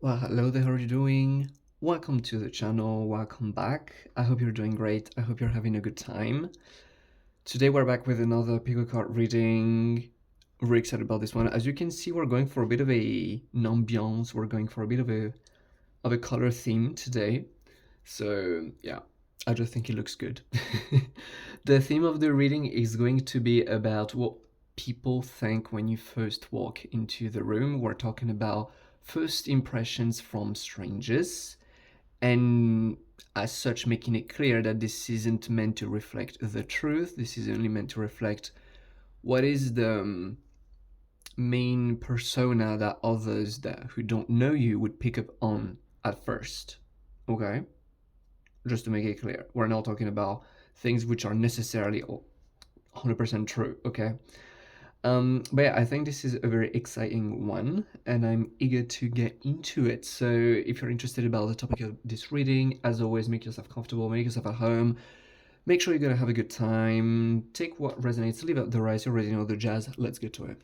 Well, hello there, how are you doing? Welcome to the channel, welcome back. I hope you're doing great, I hope you're having a good time. Today we're back with another pickle card reading. Really excited about this one. As you can see, we're going for a bit of an ambiance, we're going for a bit of a color theme today. So yeah, I just think it looks good. The theme of the reading is going to be about what people think when you first walk into the room. We're talking about first impressions from strangers, and as such making it clear that this isn't meant to reflect the truth. This is only meant to reflect what is the main persona that others who don't know you would pick up on at first. Okay, just to make it clear, we're not talking about things which are necessarily 100% true. Okay. But yeah, I think this is a very exciting one, and I'm eager to get into it. So if you're interested about the topic of this reading, as always, make yourself comfortable, make yourself at home, make sure you're gonna have a good time, take what resonates, leave out the rest, you already know the jazz, let's get to it.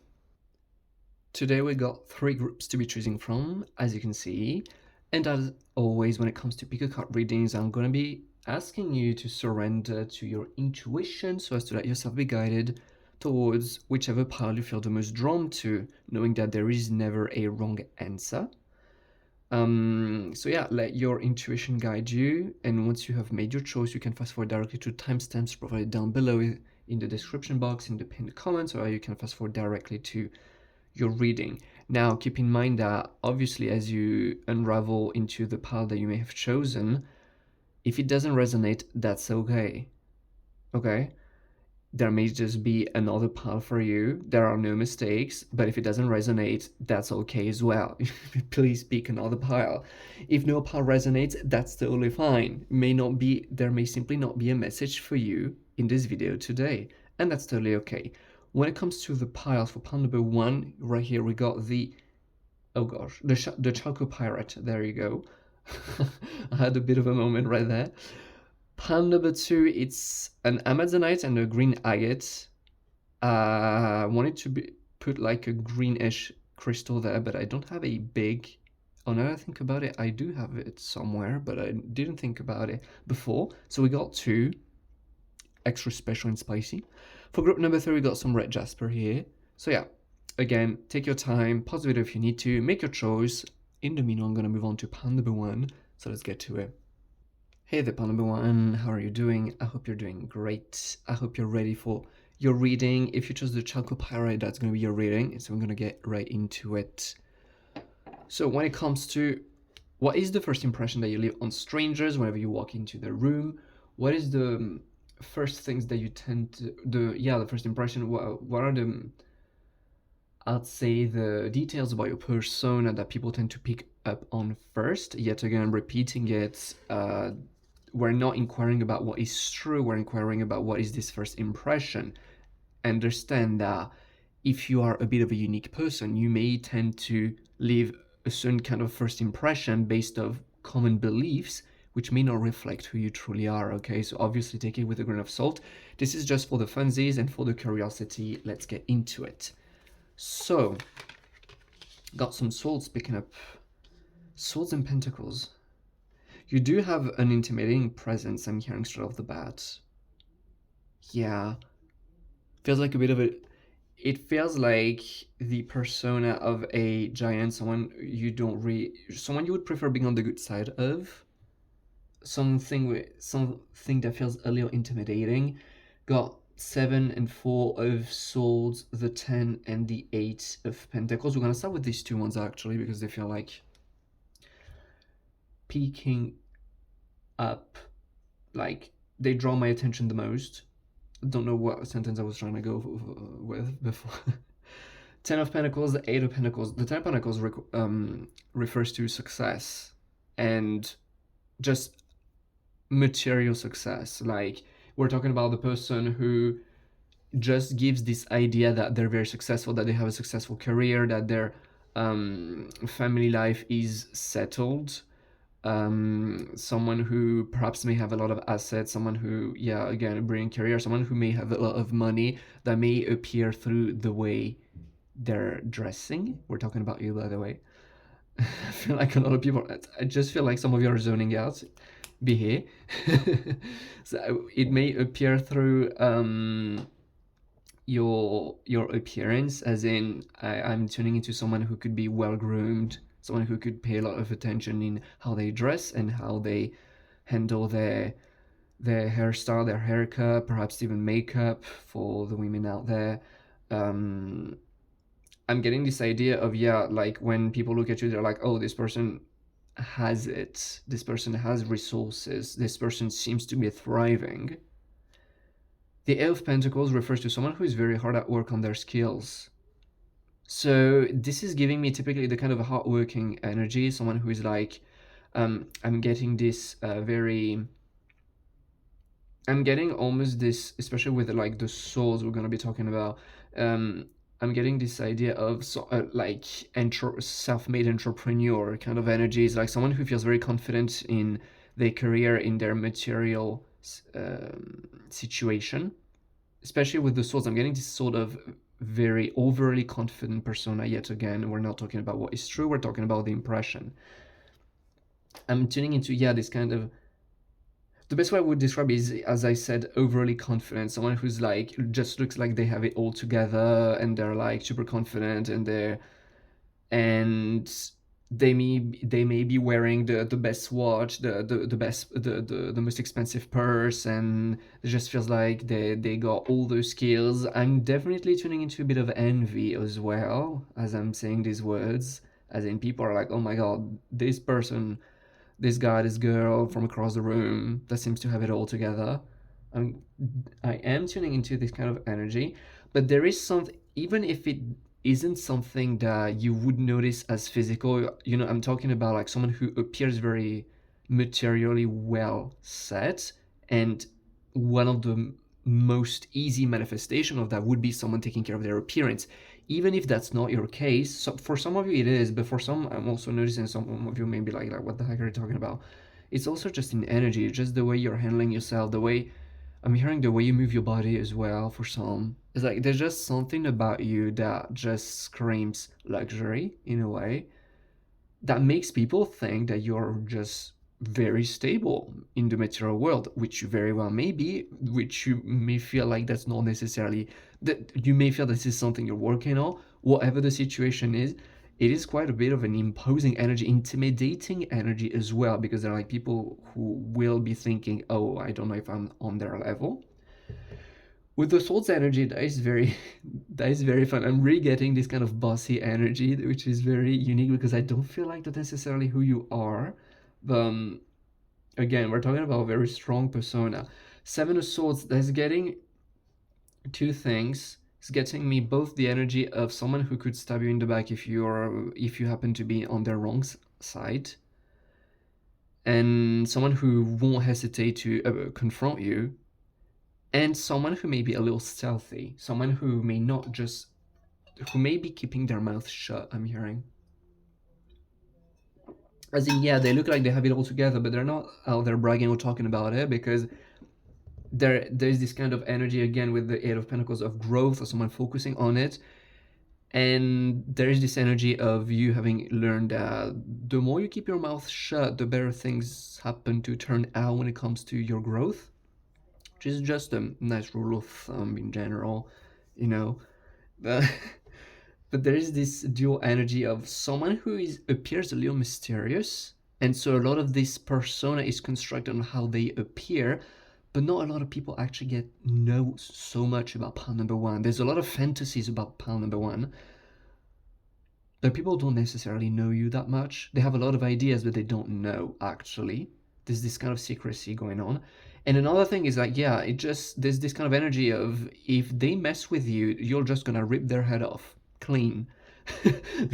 Today we got 3 groups to be choosing from, as you can see, and as always, when it comes to pick a card readings, I'm gonna be asking you to surrender to your intuition so as to let yourself be guided towards whichever pile you feel the most drawn to, knowing that there is never a wrong answer. So yeah, let your intuition guide you, and once you have made your choice, you can fast forward directly to timestamps provided down below in the description box, in the pinned comments, or you can fast forward directly to your reading. Now, keep in mind that obviously as you unravel into the pile that you may have chosen, if it doesn't resonate, that's okay. Okay? There may just be another pile for you. There are no mistakes, but if it doesn't resonate, that's okay as well. Please pick another pile. If no pile resonates, that's totally fine. There may simply not be a message for you in this video today, and that's totally okay. When it comes to the piles, for pile number 1, right here we got the, oh gosh, the Chalcopyrite. There you go. I had a bit of a moment right there. Pile number 2, it's an Amazonite and a green agate. I wanted to put like a greenish crystal there, but I don't have a big... Oh, now that I think about it, I do have it somewhere, but I didn't think about it before. So we got 2, extra special and spicy. For group number 3, we got some red Jasper here. So yeah, again, take your time, pause the video if you need to, make your choice. In the meanwhile, I'm gonna move on to pile number 1, so let's get to it. Hey there, pile number 1, how are you doing? I hope you're doing great. I hope you're ready for your reading. If you chose the Chalcopyrite, that's going to be your reading, so I'm going to get right into it. So when it comes to what is the first impression that you leave on strangers whenever you walk into the room, what is the first things that you tend to... the first impression, what are the... I'd say the details about your persona that people tend to pick up on first. Yet again, I'm repeating it. We're not inquiring about what is true, we're inquiring about what is this first impression. Understand that if you are a bit of a unique person, you may tend to leave a certain kind of first impression based on common beliefs, which may not reflect who you truly are, okay? So obviously take it with a grain of salt. This is just for the funsies and for the curiosity. Let's get into it. So, got some swords picking up. Swords and pentacles. You do have an intimidating presence, I'm hearing straight off the bat. Yeah. Feels like a bit of a... It feels like the persona of a giant, someone you would prefer being on the good side of. Something that feels a little intimidating. Got 7 and 4 of swords, the 10 and the 8 of pentacles. We're gonna start with these 2 ones actually, because they feel like peeking up, like they draw my attention the most. Don't know what sentence I was trying to go with before. 10 of Pentacles, the 8 of Pentacles. The 10 of Pentacles refers to success and just material success. Like, we're talking about the person who just gives this idea that they're very successful, that they have a successful career, that their family life is settled. Someone who perhaps may have a lot of assets, someone who, yeah, again, a brilliant career, someone who may have a lot of money, that may appear through the way they're dressing. We're talking about you, by the way. I feel like a lot of people, I just feel like some of you are zoning out. Be here. So it may appear through your appearance, as in I'm tuning into someone who could be well groomed, someone who could pay a lot of attention in how they dress and how they handle their hairstyle, their haircut, perhaps even makeup for the women out there. Um, I'm getting this idea of, yeah, like when people look at you, they're like, oh, this person has it. This person has resources. This person seems to be thriving. The Ace of Pentacles refers to someone who is very hard at work on their skills. So this is giving me typically the kind of hardworking energy, someone who is like, I'm getting this I'm getting almost this, especially with like the souls we're gonna be talking about. I'm getting this idea of like self-made entrepreneur kind of energies, like someone who feels very confident in their career, in their material situation. Especially with the souls, I'm getting this sort of very overly confident persona yet again. We're not talking about what is true, we're talking about the impression. I'm tuning into, yeah, this kind of, the best way I would describe it is, as I said, overly confident. Someone who's like, just looks like they have it all together and they're like super confident and they may be wearing the best watch, the best the most expensive purse, and it just feels like they got all those skills. I'm definitely tuning into a bit of envy as well as I'm saying these words, as in people are like, oh my god, this person, this guy, this girl from across the room that seems to have it all together. I'm, I am tuning into this kind of energy, but there is something, even if it isn't something that you would notice as physical, I'm talking about like someone who appears very materially well set, and one of the most easy manifestation of that would be someone taking care of their appearance. Even if that's not your case, so for some of you it is, but for some, I'm also noticing some of you may be like, what the heck are you talking about? It's also just in energy, just the way you're handling yourself, the way I'm hearing, the way you move your body as well. For some, it's like there's just something about you that just screams luxury in a way that makes people think that you're just very stable in the material world, which you very well may be, which you may feel like that's not necessarily, that you may feel this is something you're working on. Whatever the situation is, it is quite a bit of an imposing energy, intimidating energy as well, because there are like people who will be thinking, oh, I don't know if I'm on their level. With the swords energy, that is very that is very fun. I'm really getting this kind of bossy energy, which is very unique because I don't feel like that's necessarily who you are. But again, we're talking about a very strong persona. Seven of Swords, that's getting two things. It's getting me both the energy of someone who could stab you in the back if you happen to be on their wrong side, and someone who won't hesitate to confront you, and someone who may be a little stealthy, someone who may be keeping their mouth shut. I'm hearing, as in, yeah, they look like they have it all together, but they're not out there bragging or talking about it, because there's this kind of energy again with the Eight of Pentacles of growth, or someone focusing on it. And there is this energy of you having learned that the more you keep your mouth shut, the better things happen to turn out when it comes to your growth, which is just a nice rule of thumb in general, you know. But, but there is this dual energy of someone who appears a little mysterious, and so a lot of this persona is constructed on how they appear, but not a lot of people actually know so much about pile number one. There's a lot of fantasies about pile number one, but people don't necessarily know you that much. They have a lot of ideas, but they don't know actually. There's this kind of secrecy going on. And another thing is like, yeah, there's this kind of energy of, if they mess with you, you're just gonna rip their head off clean.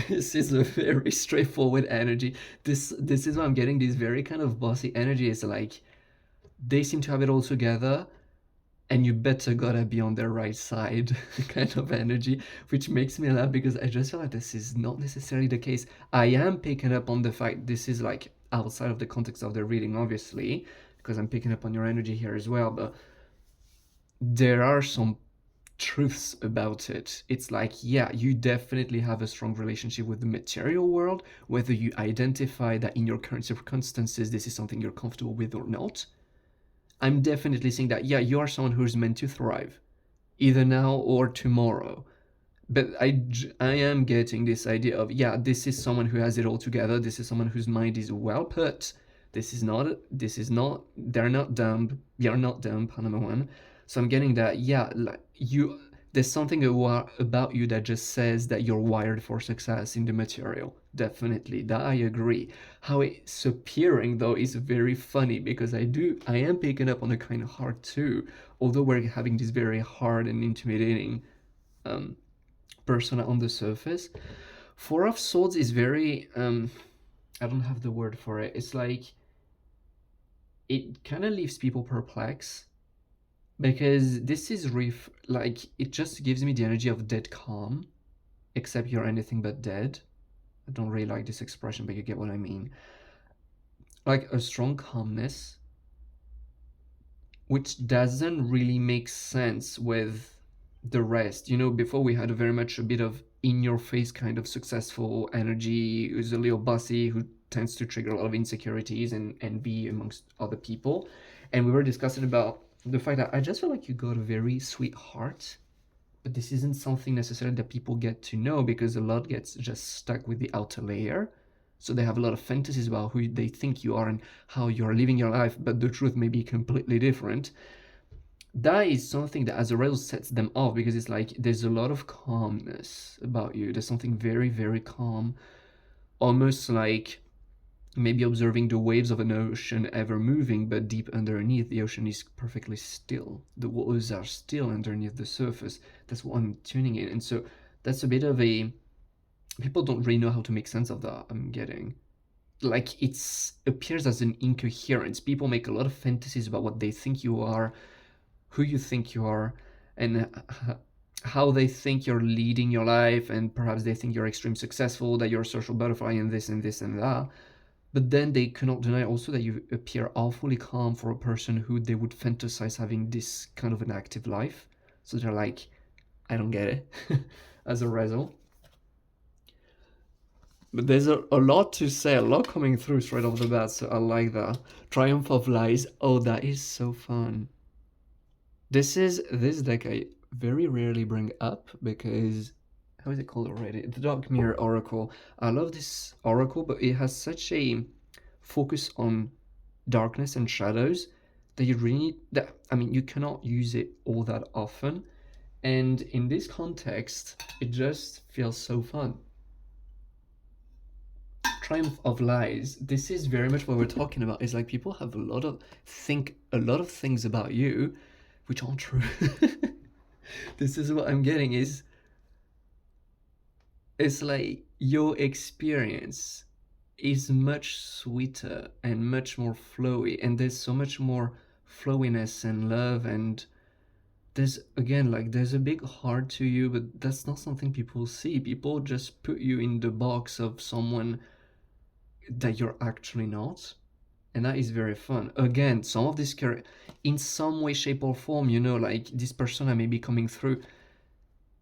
This is a very straightforward energy. This is why I'm getting this very kind of bossy energy. It's like they seem to have it all together, and you better gotta be on their right side kind of energy, which makes me laugh because I just feel like this is not necessarily the case. I am picking up on the fact this is like outside of the context of the reading, obviously, because I'm picking up on your energy here as well, but there are some truths about it. It's like, yeah, you definitely have a strong relationship with the material world, whether you identify that in your current circumstances this is something you're comfortable with or not. I'm definitely saying that, yeah, you are someone who's meant to thrive, either now or tomorrow. But I am getting this idea of, yeah, this is someone who has it all together. This is someone whose mind is well put. They're not dumb. You're not dumb, number one. So I'm getting that, yeah, like there's something about you that just says that you're wired for success in the material. Definitely, that I agree. How it's appearing though is very funny, because I am picking up on the kind of heart too. Although we're having this very hard and intimidating um, persona on the surface. Four of Swords is very I don't have the word for it. It's like it kind of leaves people perplexed, because this is like it just gives me the energy of dead calm, except you're anything but dead. I don't really like this expression, but you get what I mean. Like a strong calmness, which doesn't really make sense with the rest. You know, before we had very much a bit of in your face kind of successful energy, who's a little bossy, who tends to trigger a lot of insecurities and envy amongst other people. And we were discussing about the fact that I just feel like you got a very sweet heart, but this isn't something necessarily that people get to know, because a lot gets just stuck with the outer layer. So they have a lot of fantasies about who they think you are and how you're living your life, but the truth may be completely different. That is something that as a result sets them off, because it's like there's a lot of calmness about you. There's something very, very calm, almost like maybe observing the waves of an ocean ever moving, but deep underneath the ocean is perfectly still. The waters are still underneath the surface. That's what I'm tuning in. And so that's a bit of a, people don't really know how to make sense of that, I'm getting. Like it appears as an incoherence. People make a lot of fantasies about what they think you are, who you think you are, and how they think you're leading your life, and perhaps they think you're extremely successful, that you're a social butterfly, and this and this and that. But then they cannot deny also that you appear awfully calm for a person who they would fantasize having this kind of an active life. So they're like, I don't get it as a result. But there's a lot to say, a lot coming through straight off the bat, so I like that. Triumph of Lies. Oh, that is so fun. This deck I very rarely bring up, because how is it called already? The Dark Mirror Oracle. I love this oracle, but it has such a focus on darkness and shadows that you really need that. I mean, you cannot use it all that often, and in this context, it just feels so fun. Triumph of Lies. This is very much what we're talking about. Is like people have a lot of things about you which aren't true. This is what I'm getting is it's like your experience is much sweeter and much more flowy, and there's so much more flowiness and love, and there's again like there's a big heart to you, but that's not something people see. People just put you in the box of someone that you're actually not, and that is very fun. Again, some of this in some way, shape, or form, you know, like this persona may be coming through,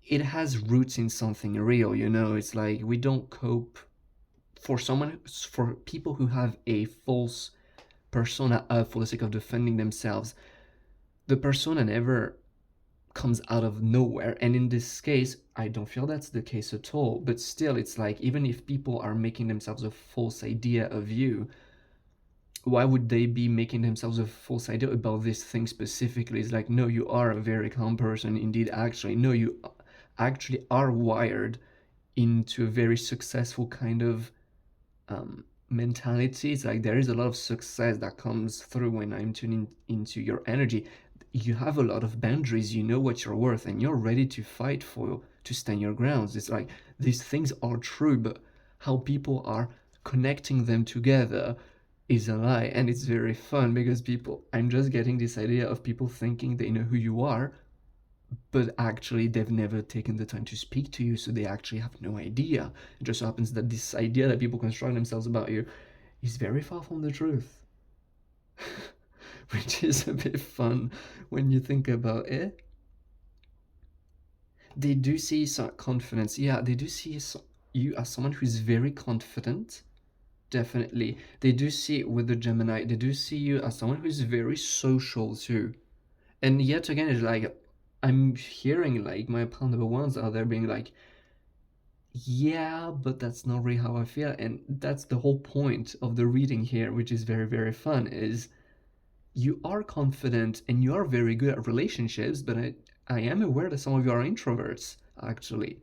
it has roots in something real, you know. It's like we don't cope for people who have a false persona up for the sake of defending themselves. The persona never comes out of nowhere, and in this case I don't feel that's the case at all. But still, it's like even if people are making themselves a false idea of you, why would they be making themselves a false idea about this thing specifically? It's like, no, you are a very calm person indeed. Actually, no, you actually are wired into a very successful kind of mentality. It's like there is a lot of success that comes through when I'm tuning into your energy. You have a lot of boundaries, you know what you're worth, and you're ready to fight to stand your grounds. It's like these things are true, but how people are connecting them together is a lie. And it's very fun because I'm just getting this idea of people thinking they know who you are, but actually they've never taken the time to speak to you, so they actually have no idea. It just so happens that this idea that people construct themselves about you is very far from the truth. Which is a bit fun when you think about it. They do see some confidence. Yeah, they do see you as someone who's very confident. Definitely. They do see it with the Gemini. They do see you as someone who's very social too. And yet again, it's like I'm hearing like my pal number ones out there being like, yeah, but that's not really how I feel. And that's the whole point of the reading here, which is very, very fun, is you are confident and you are very good at relationships, but I am aware that some of you are introverts, actually,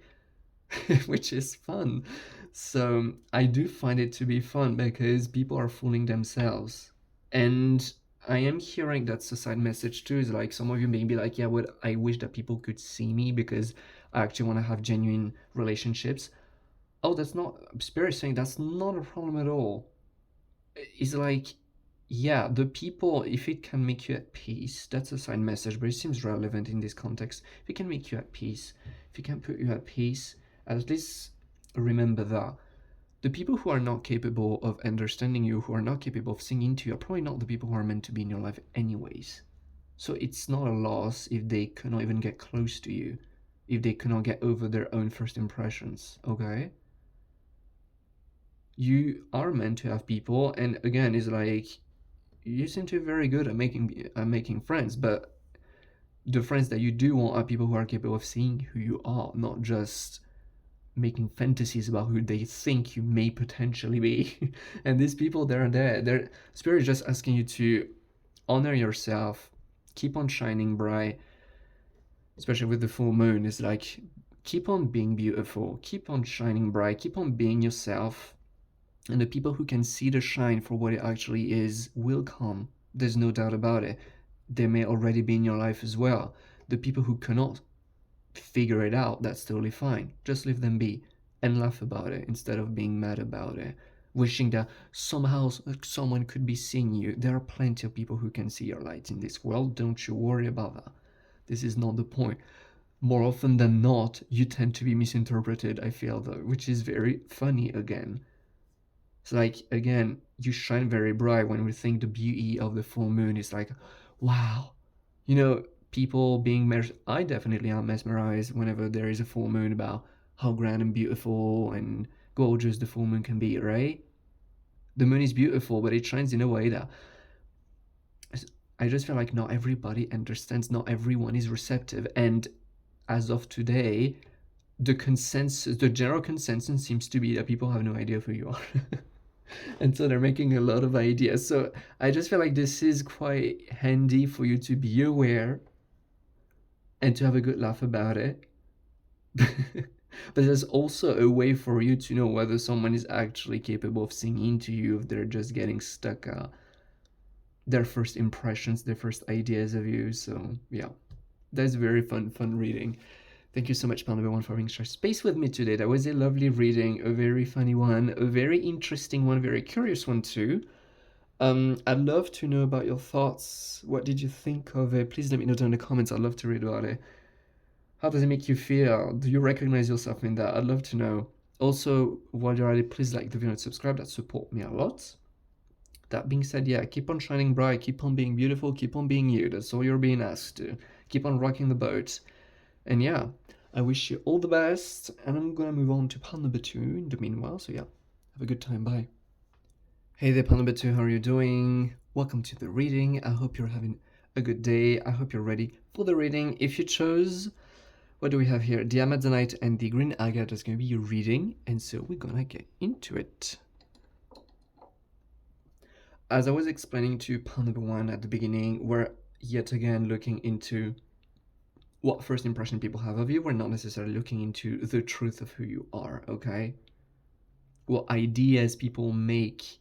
which is fun. So I do find it to be fun because people are fooling themselves. And I am hearing that's a side message too, is like some of you may be like, yeah, what I wish that people could see me because I actually want to have genuine relationships. Oh, that's not, Spirit saying that's not a problem at all. It's like, yeah, the people, if it can make you at peace, that's a side message, but it seems relevant in this context. If it can make you at peace, if it can put you at peace, at least remember that. The people who are not capable of understanding you, who are not capable of singing to you, are probably not the people who are meant to be in your life anyways. So it's not a loss if they cannot even get close to you, if they cannot get over their own first impressions, okay? You are meant to have people, and again, it's like you seem to be very good at making friends, but the friends that you do want are people who are capable of seeing who you are, not just making fantasies about who they think you may potentially be. And these people, they're there. Their spirit is just asking you to honor yourself, keep on shining bright, especially with the full moon. It's like keep on being beautiful, keep on shining bright, keep on being yourself. And the people who can see the shine for what it actually is will come. There's no doubt about it. They may already be in your life as well. The people who cannot figure it out, that's totally fine. Just leave them be and laugh about it instead of being mad about it. Wishing that somehow someone could be seeing you. There are plenty of people who can see your light in this world. Don't you worry about that. This is not the point. More often than not, you tend to be misinterpreted, I feel, though, which is very funny again. It's like, again, you shine very bright when we think the beauty of the full moon is like, wow. You know, people being I definitely am mesmerized whenever there is a full moon about how grand and beautiful and gorgeous the full moon can be, right? The moon is beautiful, but it shines in a way that I just feel like not everybody understands, not everyone is receptive. And as of today, the general consensus seems to be that people have no idea who you are. And so they're making a lot of ideas. So I just feel like this is quite handy for you to be aware and to have a good laugh about it. But there's also a way for you to know whether someone is actually capable of singing to you, if they're just getting stuck their first impressions, their first ideas of you. So yeah, that's very fun reading. Thank you so much, Panda1, for having shared space with me today. That was a lovely reading, a very funny one, a very interesting one, a very curious one too. I'd love to know about your thoughts. What did you think of it? Please let me know down in the comments. I'd love to read about it. How does it make you feel? Do you recognize yourself in that? I'd love to know. Also, while you're at it, please like the video and subscribe. That support me a lot. That being said, yeah, keep on shining bright, keep on being beautiful, keep on being you. That's all you're being asked to. Keep on rocking the boat. And yeah, I wish you all the best, and I'm gonna move on to pile number 2 in the meanwhile, so yeah, have a good time, bye. Hey there, pile number 2, how are you doing? Welcome to the reading. I hope you're having a good day. I hope you're ready for the reading. If you chose, what do we have here? The Amazonite and the Green Agate is gonna be your reading, and so we're gonna get into it. As I was explaining to pile number 1 at the beginning, we're yet again looking into what first impression people have of you. We're not necessarily looking into the truth of who you are, okay? What ideas people make,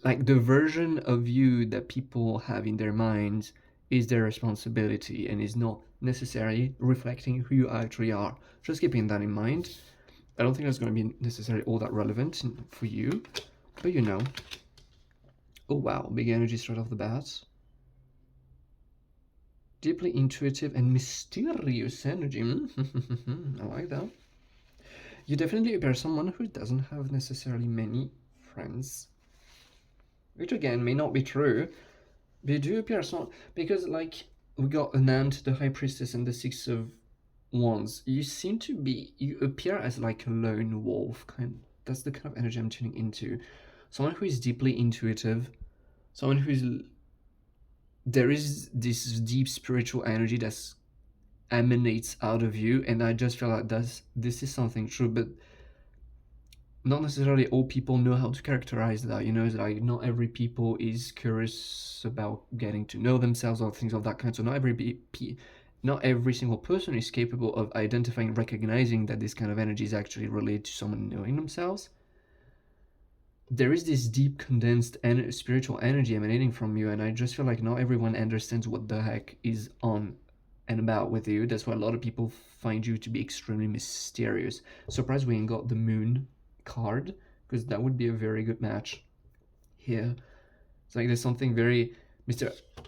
like the version of you that people have in their minds is their responsibility and is not necessarily reflecting who you actually are. Just keeping that in mind. I don't think that's going to be necessarily all that relevant for you, but you know. Oh wow, big energy straight off the bat. Deeply intuitive and mysterious energy. I like that. You definitely appear someone who doesn't have necessarily many friends. Which again may not be true. But you do appear someone, because like we got Anand, the High Priestess, and the Six of Wands, you appear as like a lone wolf kind. That's the kind of energy I'm tuning into. Someone who is deeply intuitive, someone who's there is this deep spiritual energy that's emanates out of you, and I just feel like this is something true, but not necessarily all people know how to characterize that. It's like not every people is curious about getting to know themselves or things of that kind. So not every single person is capable of identifying, recognizing that this kind of energy is actually related to someone knowing themselves. There is this deep condensed spiritual energy emanating from you, and I just feel like not everyone understands what the heck is on and about with you. That's why a lot of people find you to be extremely mysterious. Surprised we ain't got the moon card, because that would be a very good match here. It's like there's something very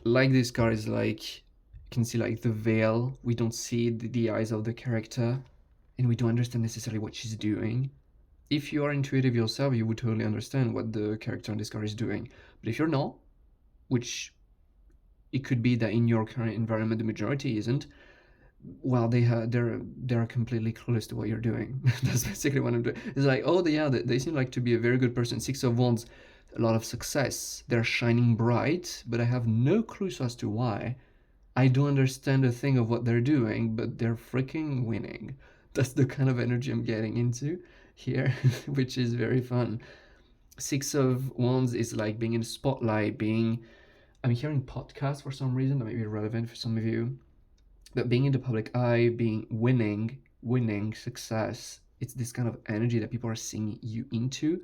like this card is like, you can see like the veil. We don't see the eyes of the character, and we don't understand necessarily what she's doing. If you are intuitive yourself, you would totally understand what the character on this card is doing. But if you're not, which it could be that in your current environment the majority isn't, well, they're completely clueless to what you're doing. That's basically what I'm doing. It's like, oh yeah, they seem like to be a very good person. Six of Wands, a lot of success. They're shining bright, but I have no clues as to why. I don't understand a thing of what they're doing, but they're freaking winning. That's the kind of energy I'm getting into here, which is very fun. Six of Wands is like being in the spotlight, I'm hearing podcasts for some reason that may be relevant for some of you, but being in the public eye, being winning success, it's this kind of energy that people are seeing you into.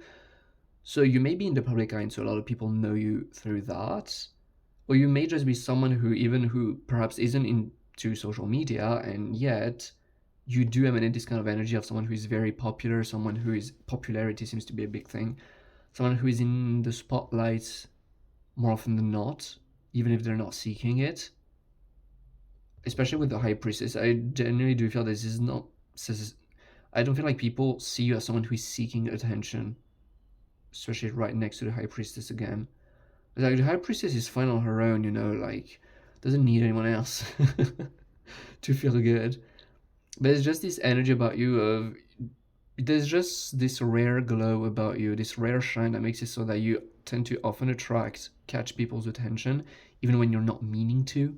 So you may be in the public eye, and so a lot of people know you through that, or you may just be someone who perhaps isn't into social media, and yet you do emanate this kind of energy of someone who is very popular, someone who is popularity seems to be a big thing, someone who is in the spotlight more often than not, even if they're not seeking it. Especially with the High Priestess, I genuinely do feel this is not. I don't feel like people see you as someone who is seeking attention, especially right next to the High Priestess again. Like the High Priestess is fine on her own, like doesn't need anyone else to feel good. But it's just this energy about you of there's just this rare glow about you, this rare shine that makes it so that you tend to often catch people's attention, even when you're not meaning to.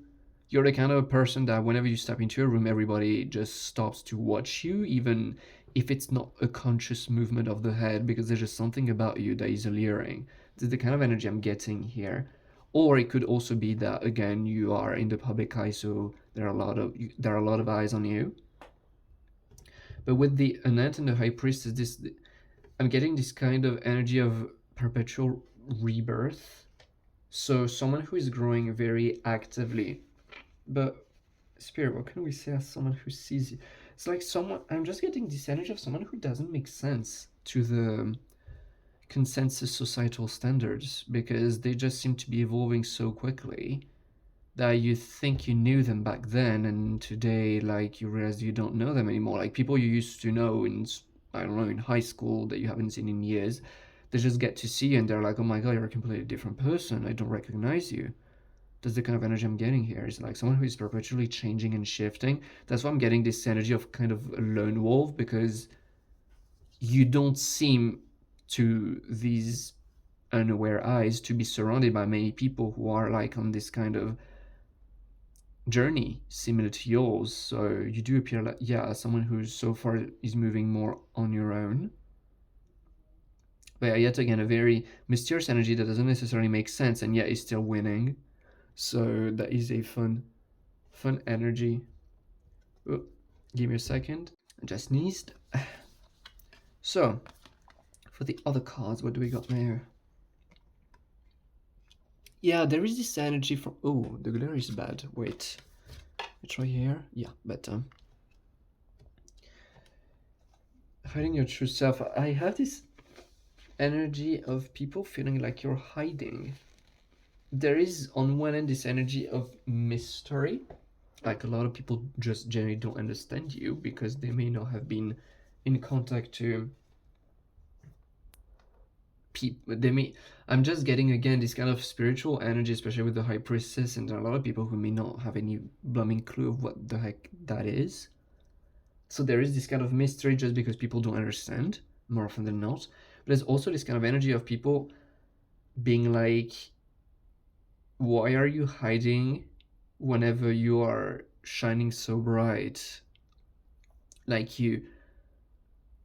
You're the kind of person that whenever you step into a room, everybody just stops to watch you, even if it's not a conscious movement of the head, because there's just something about you that is alluring. This is the kind of energy I'm getting here. Or it could also be that, again, you are in the public eye, so there are a lot of eyes on you. But with the Annette and the High Priestess, I'm getting this kind of energy of perpetual rebirth. So someone who is growing very actively. But Spirit, what can we say as someone who sees you? It's like I'm just getting this energy of someone who doesn't make sense to the consensus societal standards, because they just seem to be evolving so quickly that you think you knew them back then, and today, like, you realize you don't know them anymore. Like, people you used to know in high school that you haven't seen in years, they just get to see you and they're like, oh my god, you're a completely different person. I don't recognize you. That's the kind of energy I'm getting here. It's like someone who is perpetually changing and shifting. That's why I'm getting this energy of kind of a lone wolf, because you don't seem to these unaware eyes to be surrounded by many people who are like on this kind of journey similar to yours. So you do appear like, yeah, someone who so far is moving more on your own. But yeah, yet again, a very mysterious energy that doesn't necessarily make sense and yet is still winning. So that is a fun energy. Oh, give me a second. I just sneezed. So, for the other cards, what do we got there? Yeah, there is this energy from... Oh, the glare is bad. Wait. Let's try here. Yeah, better. Hiding your true self. I have this energy of people feeling like you're hiding. There is, on one end, this energy of mystery. Like, a lot of people just generally don't understand you because they may not have been in contact to people. I'm just getting, again, this kind of spiritual energy, especially with the High Priestess, and there are a lot of people who may not have any blooming clue of what the heck that is. So there is this kind of mystery just because people don't understand more often than not. But there's also this kind of energy of people being like, why are you hiding whenever you are shining so bright? Like you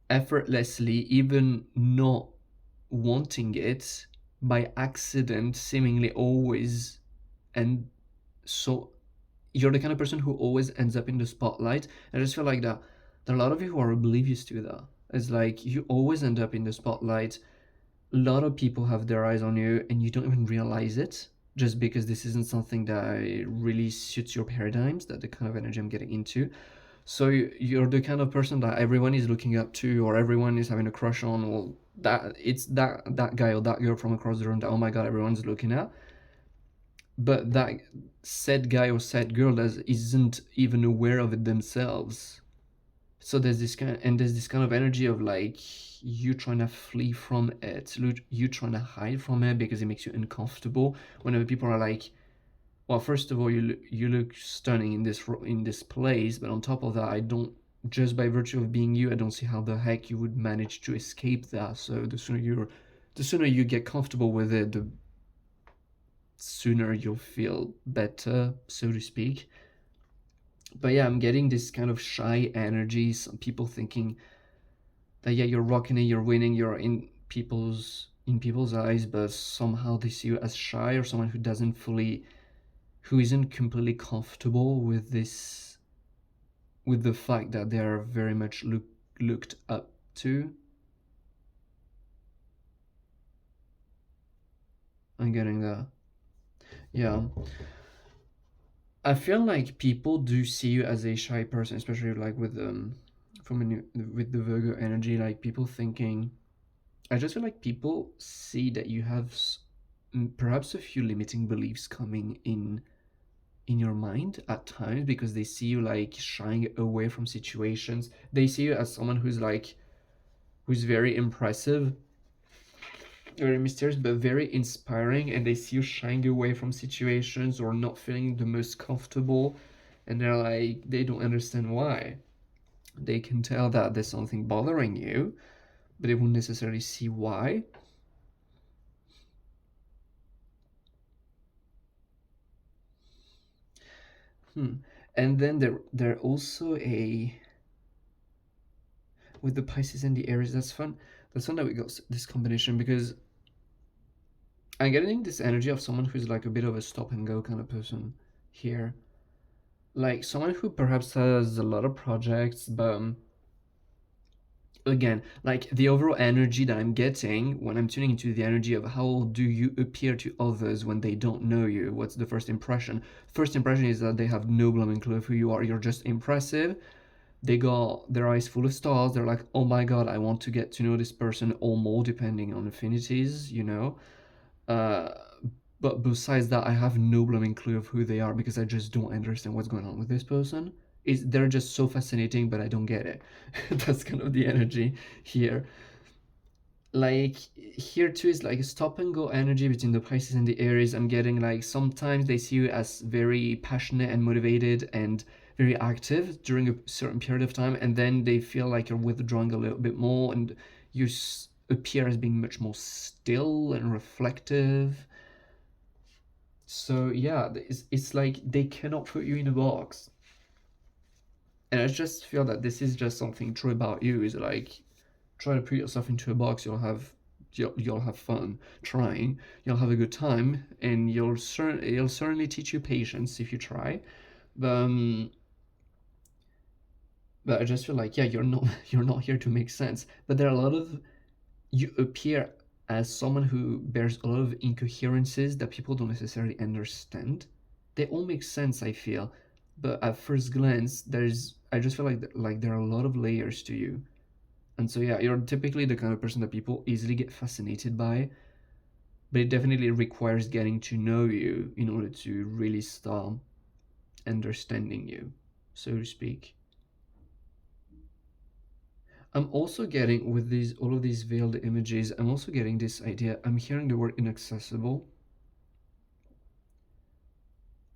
effortlessly, even not wanting it, by accident, seemingly always, and so you're the kind of person who always ends up in the spotlight. I just feel like that there are a lot of you who are oblivious to that. It's like you always end up in the spotlight. A lot of people have their eyes on you and you don't even realize it, just because this isn't something that really suits your paradigms, that the kind of energy I'm getting into. So you're the kind of person that everyone is looking up to, or everyone is having a crush on, or that it's that guy or that girl from across the room that, oh my god, everyone's looking at. But that said guy or said girl that isn't even aware of it themselves. So there's this kind of energy of like you trying to flee from it, you trying to hide from it because it makes you uncomfortable. Whenever people are like, well, first of all, you look stunning in this place, but on top of that, I don't, just by virtue of being you, I don't see how the heck you would manage to escape that. So the sooner you get comfortable with it, the sooner you'll feel better, so to speak. But yeah, I'm getting this kind of shy energy. Some people thinking that yeah, you're rocking it, you're winning, you're in people's eyes, but somehow they see you as shy or someone who isn't completely comfortable with this, with the fact that they are very much looked up to. I'm getting that. Yeah. I feel like people do see you as a shy person, especially like with with the Virgo energy. Like people thinking, I just feel like people see that you have perhaps a few limiting beliefs coming in your mind at times, because they see you like shying away from situations. They see you as someone who's very impressive, very mysterious, but very inspiring, and they see you shying away from situations or not feeling the most comfortable, and they're like, they don't understand why. They can tell that there's something bothering you, but they won't necessarily see why. And then there also a, with the Pisces and the Aries, that's fun. That's fun that we got this combination, because I'm getting this energy of someone who's like a bit of a stop and go kind of person here. Like someone who perhaps has a lot of projects, but again, like the overall energy that I'm getting when I'm tuning into the energy of how do you appear to others when they don't know you? What's the first impression? First impression is that they have no blooming clue of who you are. You're just impressive. They got their eyes full of stars. They're like, oh my god, I want to get to know this person or more, depending on affinities, you know. Uh, but besides that, I have no blooming clue of who they are, because I just don't understand what's going on with this person. They're just so fascinating, but I don't get it. That's kind of the energy here. Like here too is like a stop and go energy between the Pisces and the Aries. I'm getting like sometimes they see you as very passionate and motivated and very active during a certain period of time, and then they feel like you're withdrawing a little bit more, and you appear as being much more still and reflective. So yeah, it's like they cannot put you in a box. And I just feel that this is just something true about you, is like, try to put yourself into a box, you'll have fun trying, you'll have a good time, and it'll certainly teach you patience if you try. But but I just feel like, yeah, you're not here to make sense. But there are a lot of, you appear as someone who bears a lot of incoherences that people don't necessarily understand. They all make sense, I feel, but at first glance, I just feel like there are a lot of layers to you. And so yeah, you're typically the kind of person that people easily get fascinated by, but it definitely requires getting to know you in order to really start understanding you, so to speak. I'm also getting, with these all of these veiled images, I'm also getting this idea. I'm hearing the word inaccessible.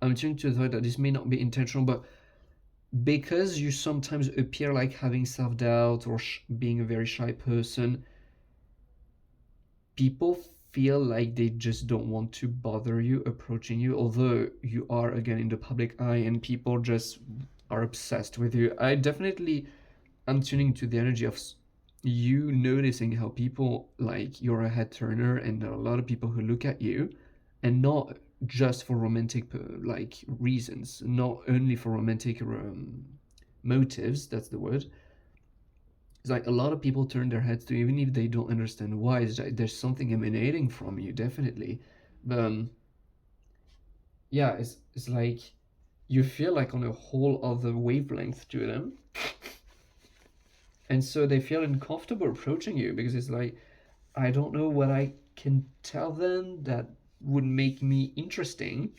I'm tuning to the thought that this may not be intentional, but because you sometimes appear like having self-doubt or being a very shy person, people feel like they just don't want to bother you approaching you, although you are again in the public eye and people just are obsessed with you. I definitely am tuning to the energy of you noticing how people like you're a head turner, and there are a lot of people who look at you, and not just for romantic like reasons, not only for romantic motives, that's the word. It's like a lot of people turn their heads to, even if they don't understand why. It's like there's something emanating from you, definitely. But yeah, it's like you feel like on a whole other wavelength to them, and so they feel uncomfortable approaching you because it's like, I don't know what I can tell them that would make me interesting.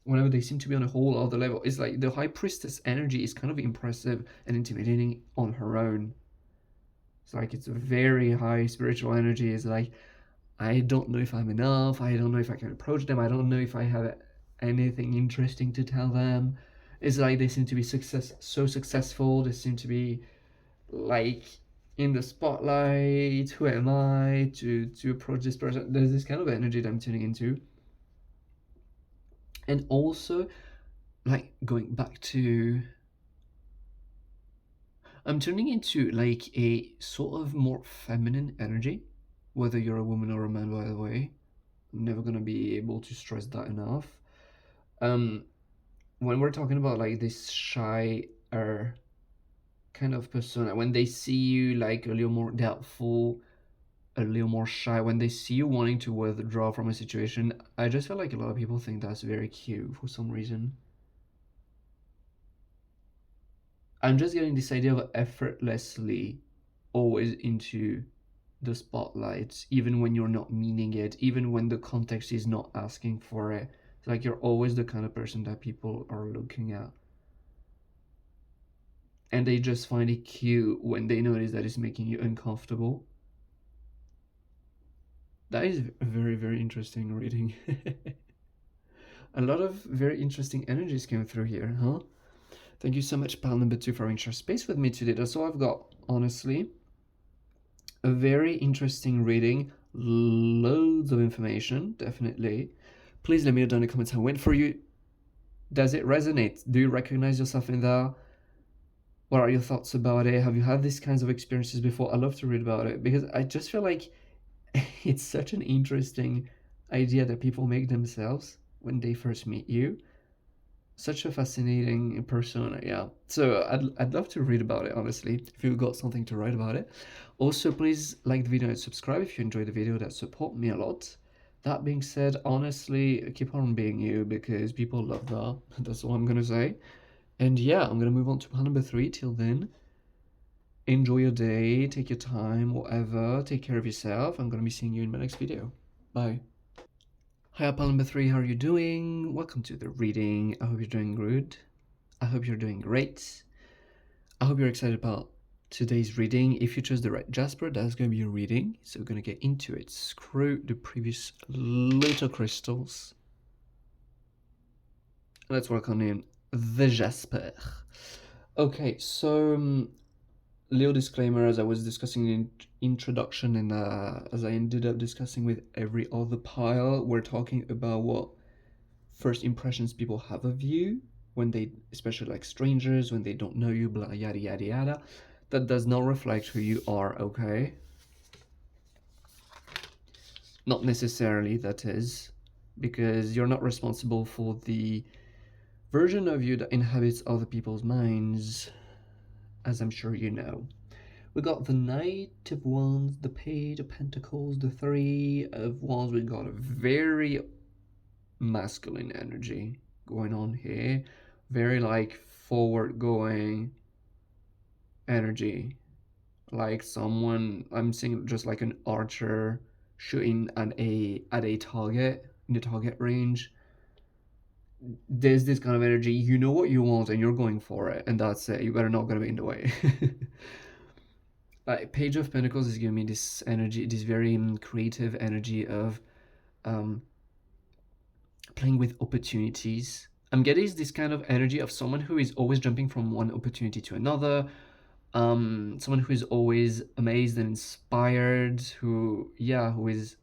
Whenever they seem to be on a whole other level, it's like the high priestess energy is kind of impressive and intimidating on her own. It's like it's a very high spiritual energy. It's like, I don't know if I'm enough. I don't know if I can approach them. I don't know if I have anything interesting to tell them. It's like they seem to be so successful. They seem to be like in the spotlight. Who am I to approach this person? There's this kind of energy that I'm tuning into, and also like going back to, I'm turning into like a sort of more feminine energy, whether you're a woman or a man, by the way. I'm never gonna be able to stress that enough. Um, when we're talking about like this shy kind of persona, when they see you like a little more doubtful, a little more shy, when they see you wanting to withdraw from a situation, I just feel like a lot of people think that's very cute for some reason. I'm just getting this idea of effortlessly always into the spotlight, even when you're not meaning it, even when the context is not asking for it. It's like you're always the kind of person that people are looking at. And they just find it cute when they notice that it's making you uncomfortable. That is a very, very interesting reading. A lot of very interesting energies came through here, huh? Thank you so much, pal number 2, for sharing space with me today. That's all I've got, honestly. A very interesting reading, loads of information, definitely. Please let me know down in the comments how it went for you. Does it resonate? Do you recognize yourself in that? What are your thoughts about it? Have you had these kinds of experiences before? I love to read about it because I just feel like it's such an interesting idea that people make themselves when they first meet you. Such a fascinating persona, yeah. So I'd love to read about it, honestly, if you've got something to write about it. Also, please like the video and subscribe if you enjoyed the video. That support me a lot. That being said, honestly, keep on being you because people love that. That's all I'm gonna say. And yeah, I'm gonna move on to plan number 3. Till then, enjoy your day, take your time, whatever. Take care of yourself. I'm gonna be seeing you in my next video. Bye. Hi, pal number 3, how are you doing? Welcome to the reading. I hope you're doing good. I hope you're doing great. I hope you're excited about today's reading. If you chose the right Jasper, that's going to be your reading. So we're going to get into it. Screw the previous little crystals. Let's work on in the Jasper. Okay, so little disclaimer, as I was discussing in introduction and as I ended up discussing with every other pile, we're talking about what first impressions people have of you when they, especially like strangers, when they don't know you, blah, yada, yada, yada. That does not reflect who you are, okay? Not necessarily, that is, because you're not responsible for the version of you that inhabits other people's minds, as I'm sure you know. We got the Knight of Wands, the Page of Pentacles, the Three of Wands. We got a very masculine energy going on here. Very like forward going energy. Like someone, I'm seeing just like an archer shooting at a target in the target range. There's this kind of energy. You know what you want and you're going for it, and that's it. You better not gonna be in the way. Like Page of Pentacles is giving me this energy, this very creative energy of playing with opportunities, I'm getting this kind of energy of someone who is always jumping from one opportunity to another, someone who is always amazed and inspired, who is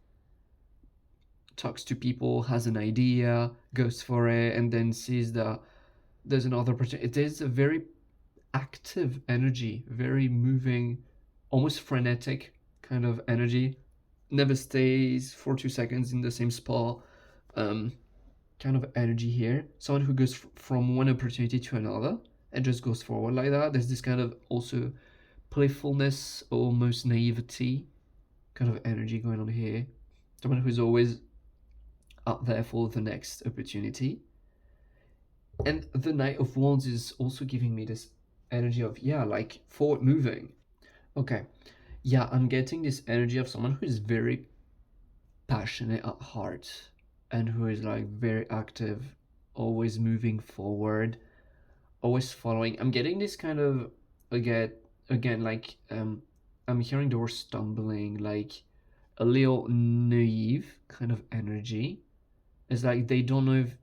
talks to people, has an idea, goes for it, and then sees that there's another opportunity. It is a very active energy, very moving, almost frenetic kind of energy. Never stays for 2 seconds in the same spot. Um, kind of energy here. Someone who goes from one opportunity to another and just goes forward like that. There's this kind of also playfulness, almost naivety kind of energy going on here. Someone who's always out there for the next opportunity. And the Knight of Wands is also giving me this energy of, yeah, like forward moving. Okay. Yeah, I'm getting this energy of someone who is very passionate at heart and who is like very active, always moving forward, always following. I'm getting this kind of again like I'm hearing the word stumbling, like a little naive kind of energy. It's like they don't know if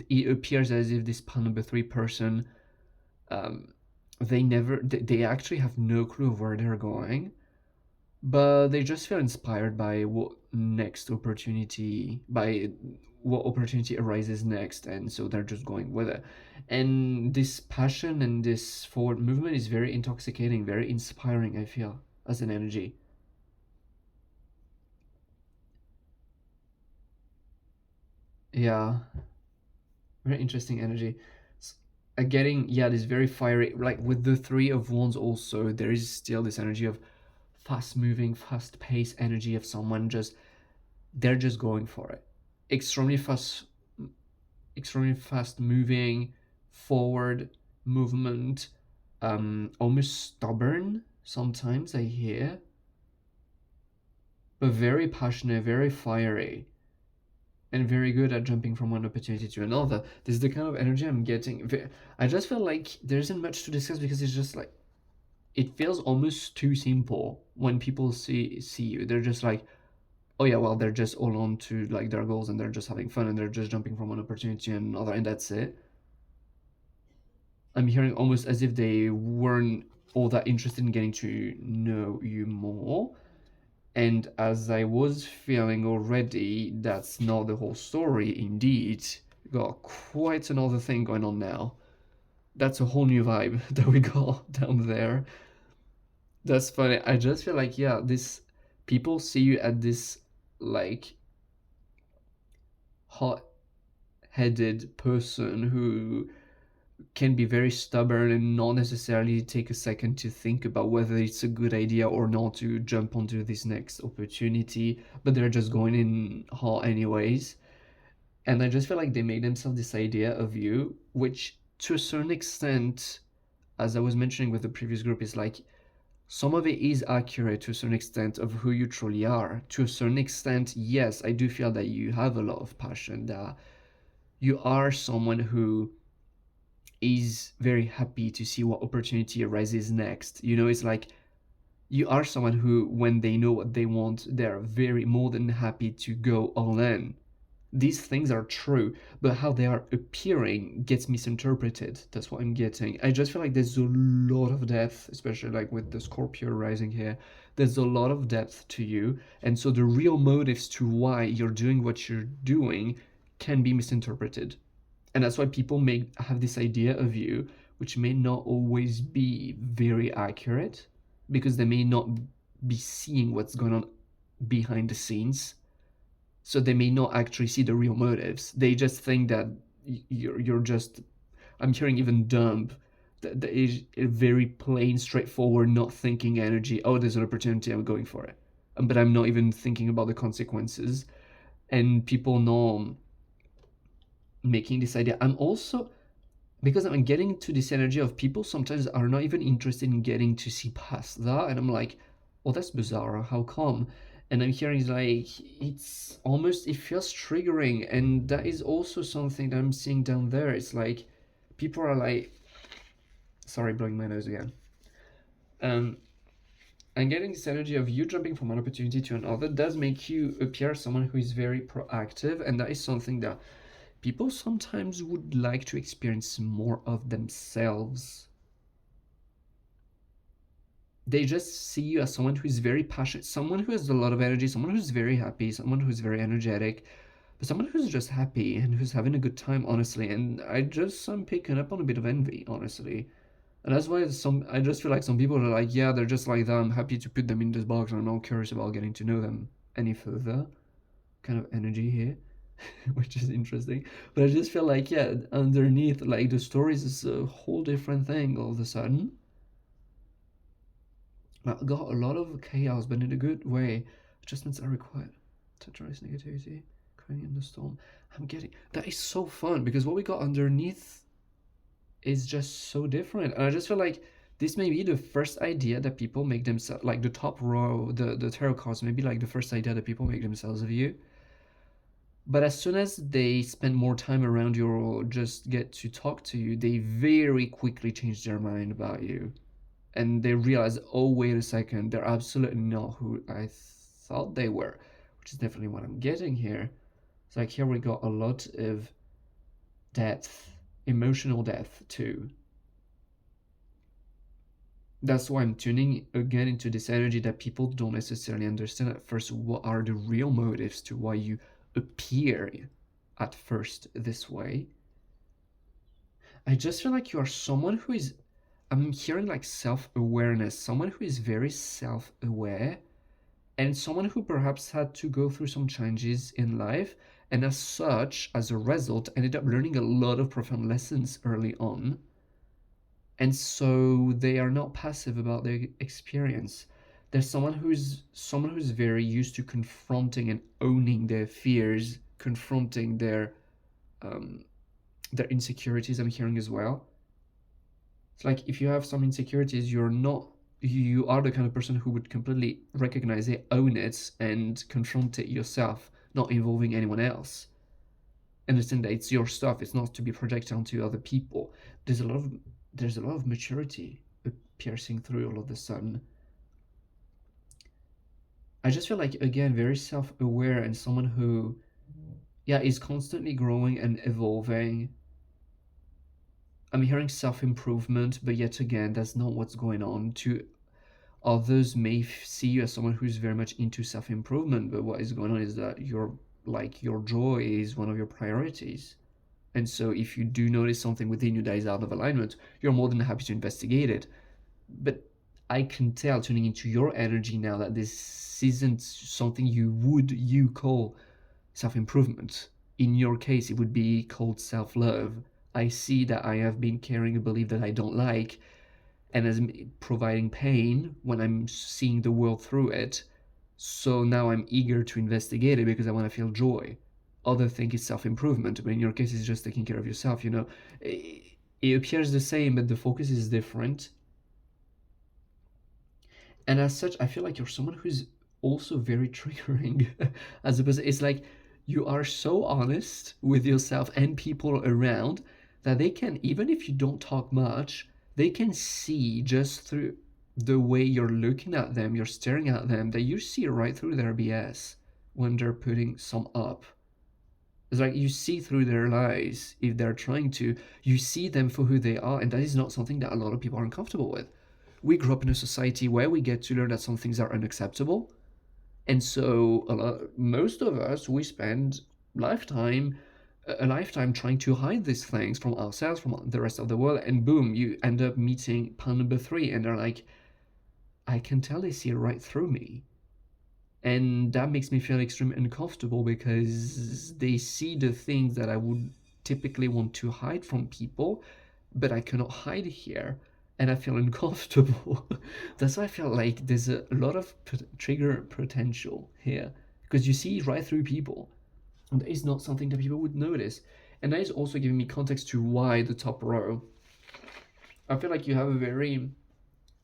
it appears as if this pan number 3 person they actually have no clue of where they're going, but they just feel inspired by what opportunity arises next, and so they're just going with it. And this passion and this forward movement is very intoxicating, very inspiring, I feel, as an energy. Yeah, very interesting energy. Getting, yeah, this very fiery, like with the 3 of Wands also, there is still this energy of fast moving, fast paced energy of someone just, they're just going for it. Extremely fast, extremely fast moving, forward movement, almost stubborn sometimes I hear, but very passionate, very fiery, and very good at jumping from one opportunity to another. This is the kind of energy I'm getting. I just feel like there isn't much to discuss because it's just like, it feels almost too simple when people see you. They're just like, oh yeah, well, they're just all on to like their goals and they're just having fun and they're just jumping from one opportunity to another and that's it. I'm hearing almost as if they weren't all that interested in getting to know you more. And as I was feeling already, that's not the whole story. Indeed, got quite another thing going on now. That's a whole new vibe that we got down there. That's funny. I just feel like, yeah, this people see you at this like hot-headed person who can be very stubborn and not necessarily take a second to think about whether it's a good idea or not to jump onto this next opportunity, but they're just going in hot anyways. And I just feel like they made themselves this idea of you, which to a certain extent, as I was mentioning with the previous group, is like some of it is accurate to a certain extent of who you truly are. To a certain extent, yes, I do feel that you have a lot of passion, that you are someone who is very happy to see what opportunity arises next. You know, it's like you are someone who, when they know what they want, they're very more than happy to go all in. These things are true, but how they are appearing gets misinterpreted. That's what I'm getting. I just feel like there's a lot of depth, especially like with the Scorpio rising here. There's a lot of depth to you, and so the real motives to why you're doing what you're doing can be misinterpreted. And that's why people may have this idea of you, which may not always be very accurate, because they may not be seeing what's going on behind the scenes. So they may not actually see the real motives. They just think that you're just, I'm hearing even dumb, that is a very plain, straightforward, not thinking energy. Oh, there's an opportunity, I'm going for it. But I'm not even thinking about the consequences. And people know making this idea. I'm also, because I'm getting to this energy of people sometimes are not even interested in getting to see past that, and I'm like, oh, that's bizarre, how come? And I'm hearing like, it's almost, it feels triggering, and that is also something that I'm seeing down there. It's like people are like, sorry, blowing my nose again. I'm getting this energy of you jumping from one opportunity to another does make you appear someone who is very proactive, and that is something that people sometimes would like to experience more of themselves. They just see you as someone who is very passionate, someone who has a lot of energy, someone who's very happy, someone who's very energetic, but someone who's just happy and who's having a good time, honestly. And I'm picking up on a bit of envy, honestly. And that's why I just feel like some people are like, yeah, they're just like that. I'm happy to put them in this box, and I'm not curious about getting to know them any further. Kind of energy here, which is interesting. But I just feel like, yeah, underneath, like, the stories is a whole different thing all of a sudden. I got a lot of chaos, but in a good way. Adjustments are required to address negativity, creating the storm. That is so fun, because what we got underneath is just so different. And I just feel like this may be the first idea that people make themselves, like the top row, the tarot cards may be like the first idea that people make themselves of you. But as soon as they spend more time around you or just get to talk to you, they very quickly change their mind about you. And they realize, oh, wait a second, they're absolutely not who I thought they were, which is definitely what I'm getting here. It's like here we got a lot of depth, emotional depth too. That's why I'm tuning again into this energy that people don't necessarily understand at first. What are the real motives to why you appear at first this way? I just feel like you are someone who is, I'm hearing like self-awareness, someone who is very self-aware, and someone who perhaps had to go through some changes in life, and as such, as a result, ended up learning a lot of profound lessons early on. And so they are not passive about their experience. There's someone who's very used to confronting and owning their fears, confronting their insecurities. I'm hearing as well. It's like if you have some insecurities, you are the kind of person who would completely recognize it, own it, and confront it yourself, not involving anyone else. Understand that it's your stuff, it's not to be projected onto other people. There's a lot of maturity piercing through all of a sudden. I just feel like, again, very self-aware and someone who, yeah, is constantly growing and evolving. I'm hearing self-improvement, but yet again, that's not what's going on. To others may see you as someone who's very much into self-improvement, but what is going on is that your joy is one of your priorities. And so if you do notice something within you that is out of alignment, you're more than happy to investigate it. But I can tell, tuning into your energy now, that this isn't something you call self-improvement. In your case, it would be called self-love. I see that I have been carrying a belief that I don't like, and as providing pain when I'm seeing the world through it. So now I'm eager to investigate it because I want to feel joy. Other think it's self-improvement, but in your case, it's just taking care of yourself, you know. It appears the same, but the focus is different. And as such, I feel like you're someone who's also very triggering as a person. It's like you are so honest with yourself and people around that they can, even if you don't talk much, they can see just through the way you're looking at them, you're staring at them, that you see right through their BS when they're putting some up. It's like you see through their lies if they're trying to. You see them for who they are, and that is not something that a lot of people are uncomfortable with. We grew up in a society where we get to learn that some things are unacceptable. And so most of us, we spend a lifetime trying to hide these things from ourselves, from the rest of the world, and boom, you end up meeting pound number 3, and they're like, I can tell they see right through me. And that makes me feel extremely uncomfortable because they see the things that I would typically want to hide from people, but I cannot hide here, and I feel uncomfortable. That's why I feel like there's a lot of trigger potential here, because you see right through people, and that is not something that people would notice. And that is also giving me context to why the top row. I feel like you have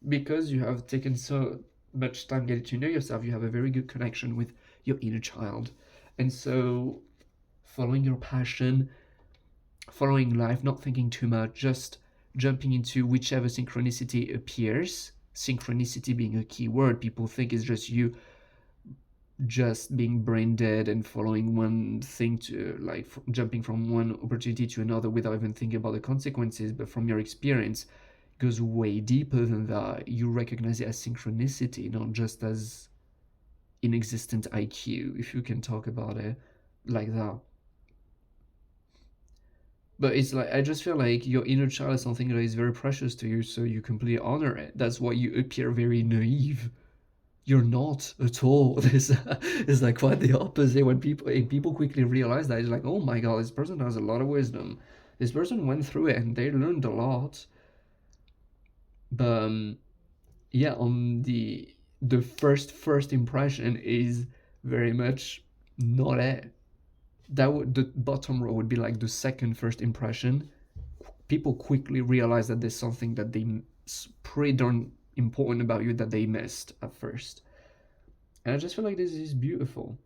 because you have taken so much time getting to know yourself, you have a very good connection with your inner child. And so following your passion, following life, not thinking too much, just jumping into whichever synchronicity appears. Synchronicity being a key word, people think it's just you just being brain dead and following one thing to like jumping from one opportunity to another without even thinking about the consequences. But from your experience, it goes way deeper than that. You recognize it as synchronicity, not just as inexistent IQ, if you can talk about it like that. But it's like, I just feel like your inner child is something that is very precious to you, so you completely honor it. That's why you appear very naive. You're not at all. This is like quite the opposite. When people quickly realize that, it's like, oh my god, this person has a lot of wisdom. This person went through it and they learned a lot. But yeah, on the first impression is very much not it. That would, the bottom row would be like the second first impression. People quickly realize that there's something that they pretty darn important about you that they missed at first. And I just feel like this is beautiful.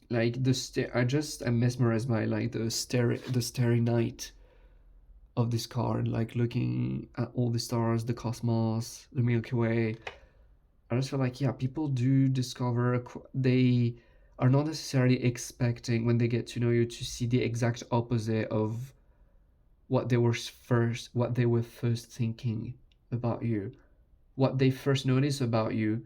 Like I'm mesmerized by like the starry night of this card, like looking at all the stars, the cosmos, the Milky Way. I just feel like, yeah, people do discover, they are not necessarily expecting when they get to know you to see the exact opposite of what they were first thinking about you. What they first notice about you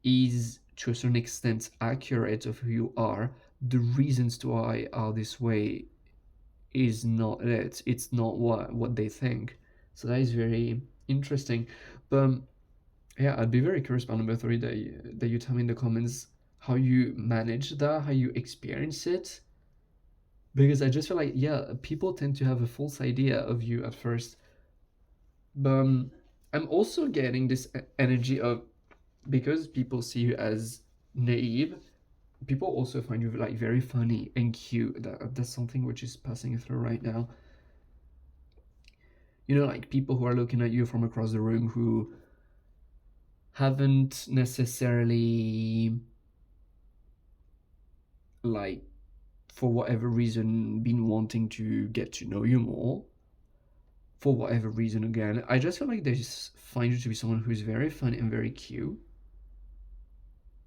is to a certain extent accurate of who you are. The reasons to why are this way is not it. It's not what they think. So that is very interesting. But yeah, I'd be very curious about number 3 that you tell me in the comments how you manage that, how you experience it. Because I just feel like, yeah, people tend to have a false idea of you at first. But I'm also getting this energy of, because people see you as naive, people also find you like very funny and cute. That's something which is passing through right now. You know, like people who are looking at you from across the room who haven't necessarily, like, for whatever reason, been wanting to get to know you more. For whatever reason, again, I just feel like they just find you to be someone who's very fun and very cute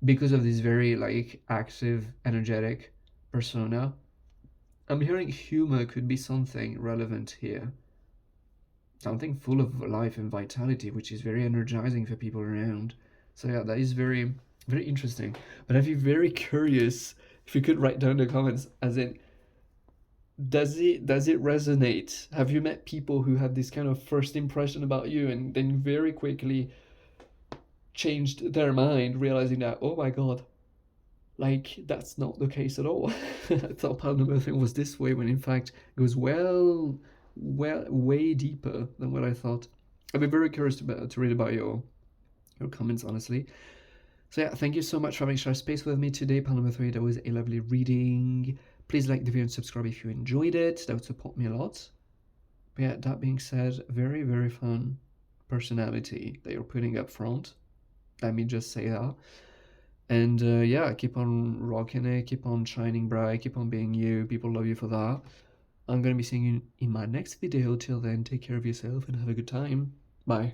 because of this very like active, energetic persona. I'm hearing humor could be something relevant here. Something full of life and vitality, which is very energizing for people around. So yeah, that is very, very interesting. But I'd be very curious if you could write down in the comments, as in, does it resonate? Have you met people who had this kind of first impression about you and then very quickly changed their mind, realizing that, oh my god, like that's not the case at all. I thought Palmer thing was this way when in fact it was way deeper than what I thought. I'd be very curious to read about your comments, honestly. So yeah, thank you so much for having shared space with me today, panel number 3. That was a lovely reading. Please like the video and subscribe if you enjoyed it. That would support me a lot. But yeah, that being said, very, very fun personality that you're putting up front. Let me just say that. And yeah, keep on rocking it, keep on shining bright, keep on being you. People love you for that. I'm going to be seeing you in my next video. Till then, take care of yourself and have a good time. Bye.